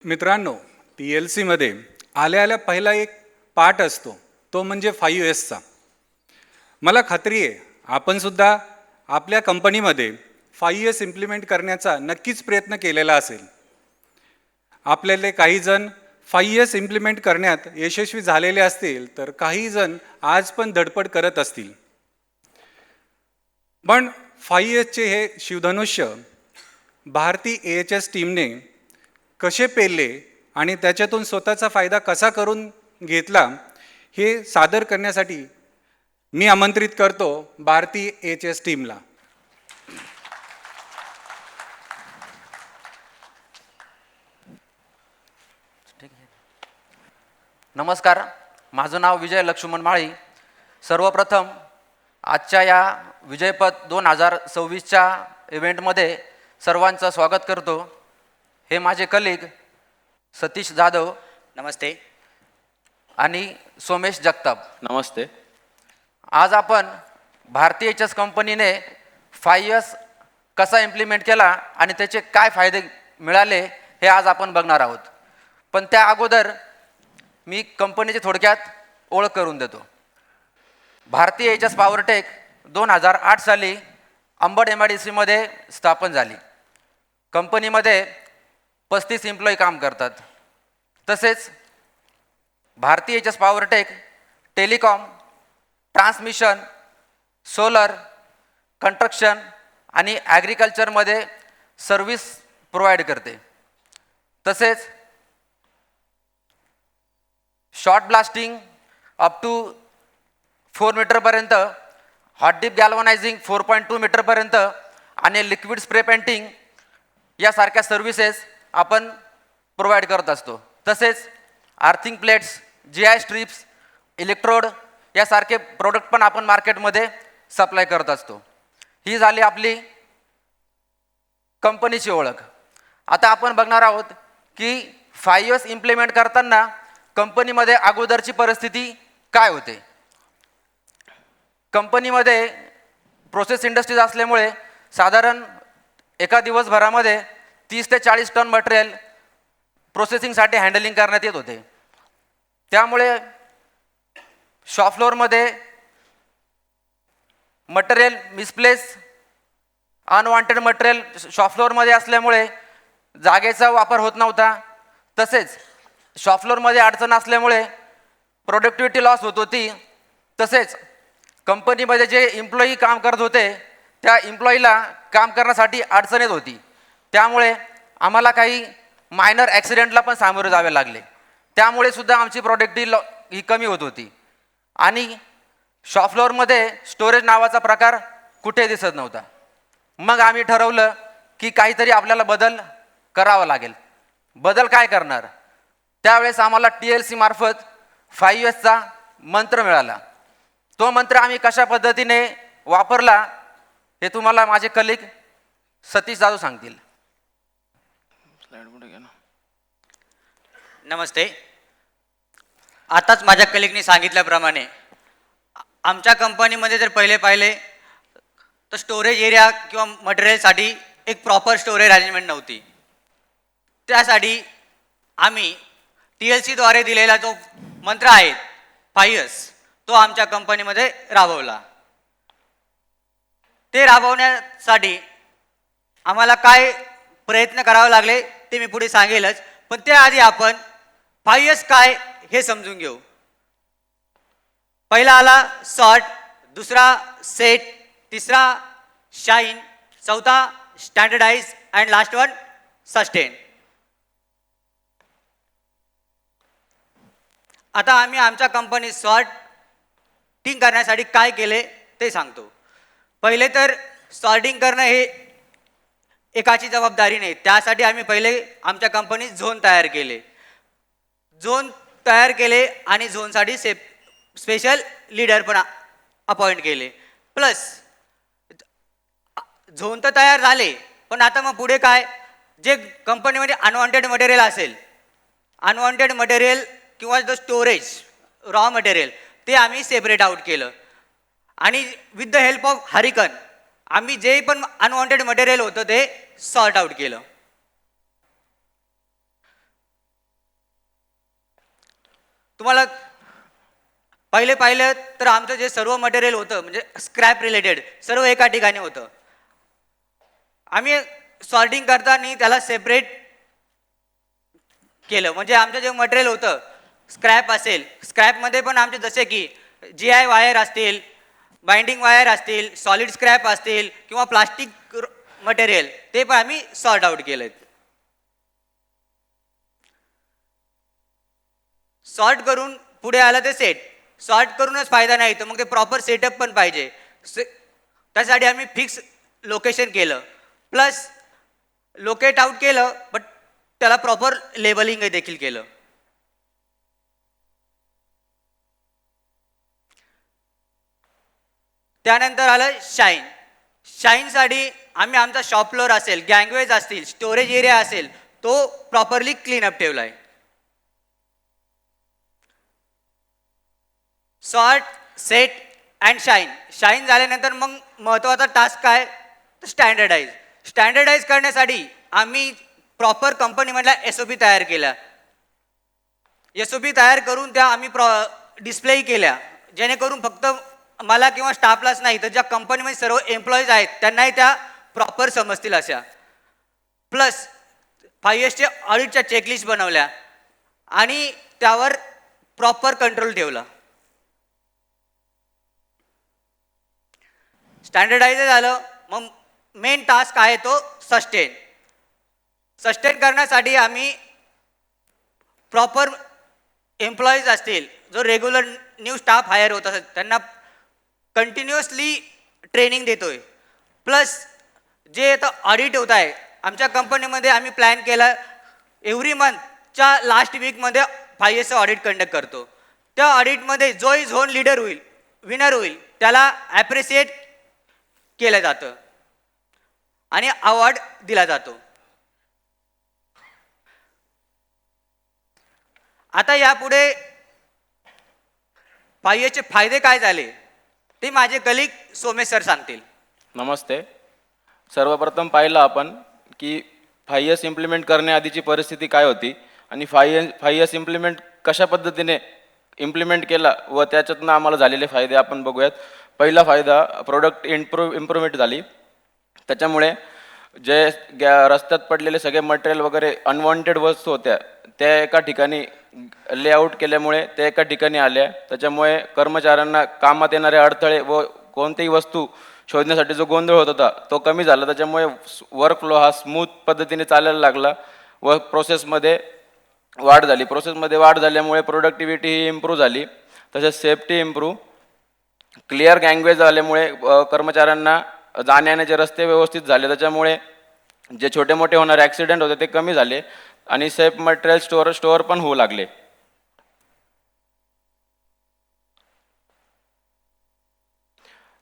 मित्रांनो, PLCमध्ये आल्या पहिला एक पार्ट असतो, तो म्हणजे 5Sचा. मला खात्री आहे आपणसुद्धा आपल्या कंपनीमध्ये 5S इम्प्लिमेंट करण्याचा नक्कीच प्रयत्न केलेला असेल. आपल्याला काही जण 5S इम्प्लिमेंट करण्यात यशस्वी झालेले असतील, तर काही जण आज पण धडपड करत असतील. पण 5Sचे हे शिवधनुष्य भारतीय AHS टीमने कसे पेलले आणि त्याच्यातून स्वतःचा फायदा कसा करून घेतला हे सादर करण्यासाठी मी आमंत्रित करतो भारतीय AHS टीमला. नमस्कार, माझं नाव विजय लक्ष्मण माळी. सर्वप्रथम आजच्या या विजयपथ 2026च्या इव्हेंटमध्ये सर्वांचं स्वागत करतो. हे माझे कलिग सतीश जाधव नमस्ते. आणि सोमेश जगताप. नमस्ते. आज आपण भारतीय HHS कंपनीने 5S कसा इम्प्लिमेंट केला आणि त्याचे काय फायदे मिळाले हे आज आपण बघणार आहोत. पण त्या अगोदर मी कंपनीची थोडक्यात ओळख करून देतो. भारतीय HHS पॉवरटेक 2008 साली अंबड MIDCमध्ये स्थापन झाली. कंपनीमध्ये 35 एम्प्लॉई काम करतात. तसेच भारतीय HHS Powertech telecom, transmission, solar, construction आणि ॲग्रिकल्चरमध्ये सर्व्हिस प्रोव्हाइड करते. तसेच शॉर्ट ब्लास्टिंग अप टू 4 मीटरपर्यंत, हॉट डीप गॅल्वनायझिंग 4.2 मीटरपर्यंत आणि लिक्विड स्प्रे पेंटिंग यासारख्या सर्व्हिसेस आपण प्रोव्हाइड करत असतो. तसेच earthing plates, GI strips, electrode यासारखे प्रोडक्ट पण आपण मार्केटमध्ये सप्लाय करत असतो. ही झाली आपली कंपनीची ओळख. आता आपण बघणार आहोत की 5S इम्प्लिमेंट करताना कंपनीमध्ये अगोदरची परिस्थिती काय होते. कंपनीमध्ये प्रोसेस इंडस्ट्रीज असल्यामुळे साधारण एका दिवसभरामध्ये 30 ते 40 टन मटेरियल प्रोसेसिंगसाठी हँडलिंग करण्यात येत होते. त्यामुळे शॉप फ्लोअरमध्ये material misplace, unwanted material shop फ्लोअरमध्ये असल्यामुळे जागेचा वापर होत नव्हता. तसेच शॉप फ्लोअरमध्ये अडचण असल्यामुळे प्रोडक्टिव्हिटी लॉस होत होती. तसेच कंपनीमध्ये जे एम्प्लॉई काम करत होते त्या एम्प्लॉईला काम करण्यासाठी अडचण येत होती. त्यामुळे आम्हाला काही मायनर ॲक्सिडेंटला पण सामोरे जावे लागले. त्यामुळे सुद्धा आमची प्रोडक्टिव्हिटी ही कमी होत होती. आणि शॉप फ्लोअरमध्ये स्टोरेज नावाचा प्रकार कुठे दिसत नव्हता. मग आम्ही ठरवलं की काहीतरी आपल्याला बदल करावा लागेल. बदल काय करणार? त्यावेळेस आम्हाला TLC मार्फत 5Sचा मंत्र मिळाला. तो मंत्र आम्ही कशा पद्धतीने वापरला हे तुम्हाला माझे कलिग सतीश जाधव सांगतील. नमस्ते. आताच माझ्या कलिगनी सांगितल्याप्रमाणे आमच्या कंपनीमध्ये जर पहिले पाहिले तर स्टोरेज एरिया किंवा मटेरियलसाठी एक प्रॉपर स्टोरेज अरेंजमेंट नव्हती. त्यासाठी आम्ही TLCद्वारे दिलेला जो मंत्र आहे 5S तो आमच्या कंपनीमध्ये राबवला. ते राबवण्यासाठी आम्हाला काय प्रयत्न करावे लागले ते मी पुढे सांगेलच. पण त्याआधी आपण 5S काय हे समजून घेऊ. पहिला आला सॉर्ट, दुसरा सेट, तिसरा शाईन, चौथा standardise and last one sustain. आता आम्ही आमच्या कंपनीत सॉर्टिंग करण्यासाठी काय केले ते सांगतो. पहिले तर सॉर्टिंग करणं हे एकाची जबाबदारी नाही. त्यासाठी आम्ही पहिले आमच्या कंपनीत झोन तयार केले. झोन तयार केले आणि झोनसाठी स्पेशल लीडर पण अपॉइंट केले. प्लस झोन तर तयार झाले, पण आता मग पुढे काय, जे कंपनीमध्ये अनवॉन्टेड मटेरियल असेल, अनवॉन्टेड मटेरियल किंवा जो स्टोरेज रॉ मटेरियल ते आम्ही सेपरेट आउट केलं. आणि with the help of hurricane आम्ही जे पण अनवॉन्टेड मटेरियल होतं ते सॉर्ट आउट केलं. तुम्हाला पाहिलं तर आमचं जे सर्व मटेरियल होतं म्हणजे स्क्रॅप रिलेटेड सर्व एका ठिकाणी होतं. आम्ही सॉर्टिंग करताना त्याला सेपरेट केलं. म्हणजे आमचं जे मटेरियल होतं स्क्रॅप असेल, स्क्रॅपमध्ये पण आमचे जसे की GI वायर असतील, बाइंडिंग वायर असतील, सॉलिड स्क्रॅप असतील किंवा प्लास्टिक मटेरियल, ते पण आम्ही सॉर्ट आउट केलं. सॉर्ट करून पुढे आलं ते सेट. सॉर्ट करूनच फायदा नाही, तर मग ते प्रॉपर सेटअप पण पाहिजे. त्यासाठी आम्ही फिक्स लोकेशन केलं, प्लस लोकेट आउट केलं, बट त्याला प्रॉपर लेबलिंग देखील केलं. त्यानंतर आलं शाईन. शाईनसाठी आम्ही आमचा शॉप फ्लोअर असेल, गँगवेज असतील, स्टोरेज एरिया असेल, तो प्रॉपरली क्लीनअप ठेवला आहे. Sort, set and shine. Shine झाल्यानंतर मग महत्त्वाचा टास्क काय, तर स्टँडर्डाईज. स्टँडर्डाईज करण्यासाठी आम्ही प्रॉपर कंपनीमधला SOP तयार केला. SOP तयार करून त्या आम्ही डिस्प्ले केल्या, जेणेकरून फक्त मला किंवा स्टाफलाच नाही तर ज्या कंपनीमध्ये सर्व एम्प्लॉईज आहेत त्यांनाही त्या प्रॉपर समजतील अशा. प्लस 5Sचे ऑडिटच्या चेकलिस्ट बनवल्या आणि त्यावर प्रॉपर कंट्रोल ठेवला. स्टँडर्डाईज झालं, मग मेन टास्क आहे तो सस्टेन. सस्टेन करण्यासाठी आम्ही प्रॉपर एम्प्लॉईज असतील, जो रेग्युलर न्यू स्टाफ हायर होत असेल त्यांना कंटिन्युअसली ट्रेनिंग देतोय. प्लस जे आता ऑडिट होत आहे आमच्या कंपनीमध्ये, आम्ही प्लॅन केला एव्हरी मंथच्या लास्ट वीकमध्ये 5Sचं ऑडिट कंडक्ट करतो. त्या ऑडिटमध्ये जोही झोन लीडर होईल, विनर होईल, त्याला ॲप्रिशिएट केलं जातं आणि अवॉर्ड दिला जातो. आता यापुढे 5Sचे फायदे काय झाले ते माझे कलिग सोमेश सर सांगतील. नमस्ते. सर्वप्रथम पाहिलं आपण की 5S इम्प्लिमेंट करण्याआधीची परिस्थिती काय होती आणि 5S इम्प्लिमेंट कशा पद्धतीने इम्प्लिमेंट केला व त्याच्यातनं आम्हाला झालेले फायदे आपण बघूयात. पहिला फायदा, प्रोडक्ट इम्प्रूव्हमेंट झाली. त्याच्यामुळे जे रस्त्यात पडलेले सगळे मटेरियल वगैरे अनवॉन्टेड वस्तू होत्या त्या एका ठिकाणी लेआउट केल्यामुळे त्या एका ठिकाणी आल्या. त्याच्यामुळे कर्मचाऱ्यांना कामात येणारे अडथळे व कोणतीही वस्तू शोधण्यासाठी जो गोंधळ होत होता तो कमी झाला. त्याच्यामुळे वर्कफ्लो हा स्मूथ पद्धतीने चालायला लागला व प्रोसेसमध्ये वाढ झाली. प्रोसेसमध्ये वाढ झाल्यामुळे प्रोडक्टिव्हिटी ही इम्प्रूव्ह झाली. तसेच सेफ्टी इम्प्रूव्ह, क्लिअर गँगवेज झाल्यामुळे कर्मचाऱ्यांना जाण्याचे रस्ते व्यवस्थित झाले. त्याच्यामुळे जे छोटे मोठे होणारे ॲक्सिडेंट होते ते कमी झाले आणि सेफ मटेरियल स्टोअर पण होऊ लागले.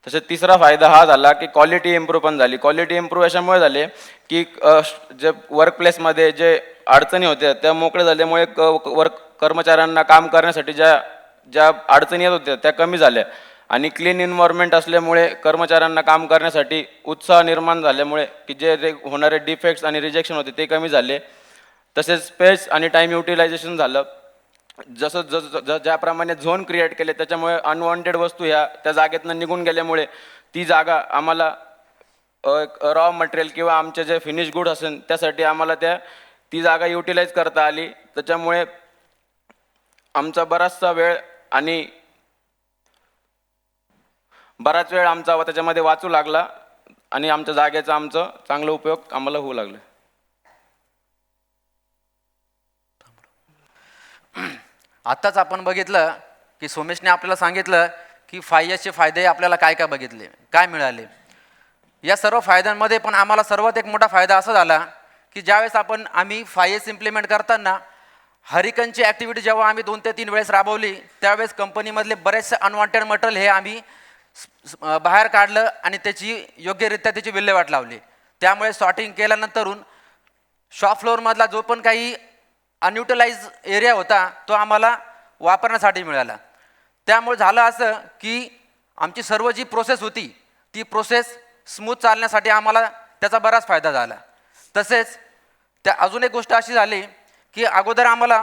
तसेच तिसरा फायदा हा झाला की क्वालिटी इम्प्रूव्ह पण झाली. क्वालिटी इम्प्रूव्ह अशामुळे झाले की जे वर्कप्लेसमध्ये जे अडचणी होत्या त्या मोकळ्या झाल्यामुळे कर्मचाऱ्यांना काम करण्यासाठी ज्या अडचणी येत होत्या त्या कमी झाल्या आणि क्लीन एन्व्हायरमेंट असल्यामुळे कर्मचाऱ्यांना काम करण्यासाठी उत्साह निर्माण झाल्यामुळे की जे होणारे डिफेक्ट्स आणि रिजेक्शन होते ते कमी झाले. तसेच स्पेस आणि टाईम युटिलायझेशन झालं. ज्याप्रमाणे झोन क्रिएट केले त्याच्यामुळे अनवॉन्टेड वस्तू ह्या त्या जागेतनं निघून गेल्यामुळे ती जागा आम्हाला रॉ मटेरियल किंवा आमचे जे फिनिश गुड असेल त्यासाठी आम्हाला ती जागा युटिलाइज करता आली. त्याच्यामुळे आमचा बराचसा वेळ आणि बराच वेळ आमचा त्याच्यामध्ये वाचू लागला आणि आमच्या जागेचा आमचं चांगला उपयोग आम्हाला होऊ लागला. आत्ताच आपण बघितलं की सोमेशने आपल्याला सांगितलं की 5Sचे फायदे आपल्याला काय काय बघितले, काय मिळाले. या सर्व फायद्यांमध्ये पण आम्हाला सर्वात एक मोठा फायदा असा झाला की ज्यावेळेस आम्ही 5S इम्प्लिमेंट करताना हरिकनची ॲक्टिव्हिटी जेव्हा आम्ही 2 ते 3 वेळेस राबवली त्यावेळेस कंपनीमधले बरेचसे अनवॉन्टेड मटेरियल हे आम्ही बाहेर काढलं आणि त्याची योग्यरित्या त्याची विल्हेवाट लावली. त्यामुळे सॉर्टिंग केल्यानंतरून शॉप फ्लोअरमधला जो पण काही अनयुटिलाइज एरिया होता तो आम्हाला वापरण्यासाठी मिळाला. त्यामुळे झालं असं की आमची सर्व जी प्रोसेस होती ती प्रोसेस स्मूथ चालण्यासाठी आम्हाला त्याचा बराच फायदा झाला. तसेच अजून एक गोष्ट अशी झाली की अगोदर आम्हाला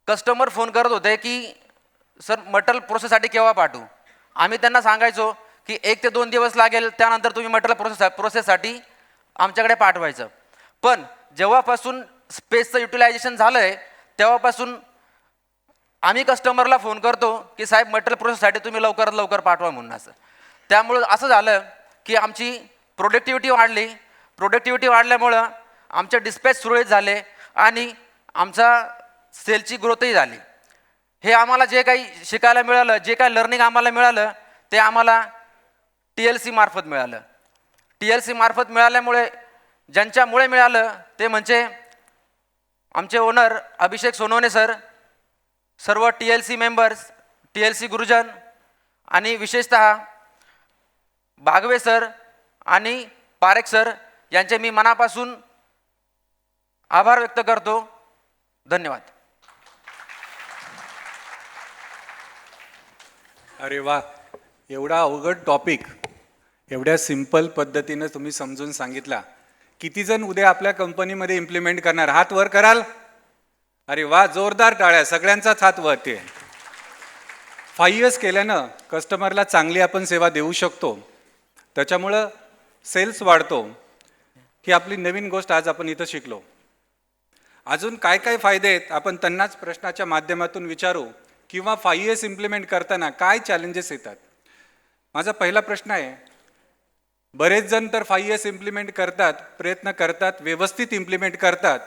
कस्टमर फोन करत होते की सर मटेरियल प्रोसेससाठी केव्हा पाठवू. आम्ही त्यांना सांगायचो की 1 ते 2 दिवस लागेल, त्यानंतर तुम्ही मटेरियल प्रोसेससाठी आमच्याकडे पाठवायचं. पण जेव्हापासून स्पेसचं युटिलायझेशन झालं आहे तेव्हापासून आम्ही कस्टमरला फोन करतो की साहेब मटेरियल प्रोसेससाठी तुम्ही लवकरात लवकर पाठवा म्हणून. असं त्यामुळं असं झालं की आमची प्रोडक्टिव्हिटी वाढली. प्रोडक्टिव्हिटी वाढल्यामुळं आमचे डिस्पॅच सुरळीत झाले आणि आमचा सेलची ग्रोथही झाली. हे आम्हाला जे काही शिकायला मिळालं, जे काही लर्निंग आम्हाला मिळालं ते आम्हाला TLC मार्फत मिळालं. TLC मार्फत मिळाल्यामुळे ज्यांच्यामुळे मिळालं ते म्हणजे आमचे ओनर अभिषेक सोनवणे सर, सर्व TLC मेंबर्स, TLC गुरुजन आणि विशेषतः बागवे सर आणि पारेख सर यांचे मी मनापासून आभार व्यक्त करतो. धन्यवाद. अरे वा, एवढा अवघड टॉपिक एवढ्या सिंपल पद्धतीनं तुम्ही समजून सांगितला. किती जण उद्या आपल्या कंपनीमध्ये इम्प्लिमेंट करणार? हात वर कराल? अरे वा, जोरदार टाळ्या, सगळ्यांचाच हात वरती आहे. 5 इयर्स केल्यानं कस्टमरला चांगली आपण सेवा देऊ शकतो, त्याच्यामुळं सेल्स वाढतो. ही आपली नवीन गोष्ट आज आपण इथं शिकलो. अजून काय काय फायदे आहेत आपण त्यांनाच प्रश्नाच्या माध्यमातून विचारू, किंवा 5 इयर्स इम्प्लिमेंट करताना काय चॅलेंजेस येतात. माझा पहिला प्रश्न आहे, बरेच जण तर 5 इयर्स इम्प्लिमेंट करतात, प्रयत्न करतात, व्यवस्थित इम्प्लिमेंट करतात,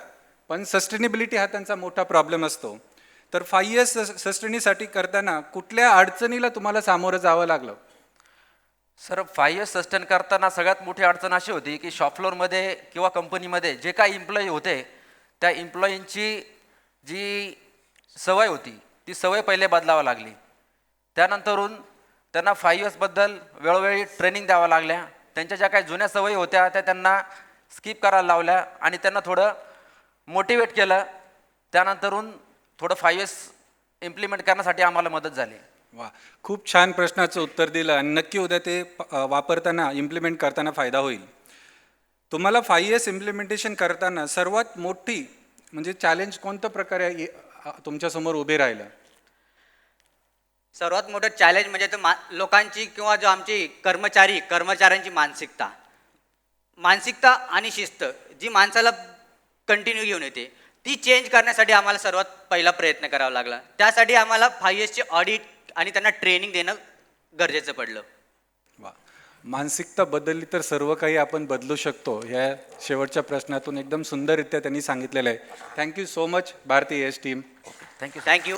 पण सस्टेनेबिलिटी हा त्यांचा मोठा प्रॉब्लेम असतो. तर 5 इयर्स सस्टेनीसाठी करताना कुठल्या अडचणीला तुम्हाला सामोरं जावं लागलं? सर 5 इयर्स सस्टेन करताना सगळ्यात मोठी अडचण अशी होती की शॉपफ्लोअरमध्ये किंवा कंपनीमध्ये जे काही एम्प्लॉई होते त्या एम्प्लॉईंची जी सवय होती ती सवय पहिले बदलावं लागली. त्यानंतरून त्यांना 5 इयर्सबद्दल वेळोवेळी ट्रेनिंग द्यावं लागल्या. त्यांच्या ज्या काही जुन्या सवयी होत्या त्या त्यांना स्किप करायला लावल्या आणि त्यांना थोडं मोटिवेट केलं. त्यानंतरून थोडं 5 इयर्स इम्प्लिमेंट करण्यासाठी आम्हाला मदत झाली. वा, खूप छान प्रश्नाचं उत्तर दिलं आणि नक्की उद्या ते वापरताना इम्प्लिमेंट करताना फायदा होईल. तुम्हाला 5 इयर्स इम्प्लिमेंटेशन करताना सर्वात मोठी म्हणजे चॅलेंज कोणत्या प्रकारे तुमच्यासमोर उभे राहिलं? सर्वात मोठं चॅलेंज म्हणजे तर लोकांची किंवा जो आमची कर्मचाऱ्यांची मानसिकता आणि शिस्त जी माणसाला कंटिन्यू घेऊन येते ती चेंज करण्यासाठी आम्हाला सर्वात पहिला प्रयत्न करावा लागला. त्यासाठी आम्हाला 5 इयर्सचे ऑडिट आणि त्यांना ट्रेनिंग देणं गरजेचं पडलं. वा, मानसिकता बदलली तर सर्व काही आपण बदलू शकतो. ह्या शेवटच्या प्रश्नातून एकदम सुंदररित्या त्यांनी सांगितलेलं आहे. Thank you so much Bharati S team. Thank you. Thank you.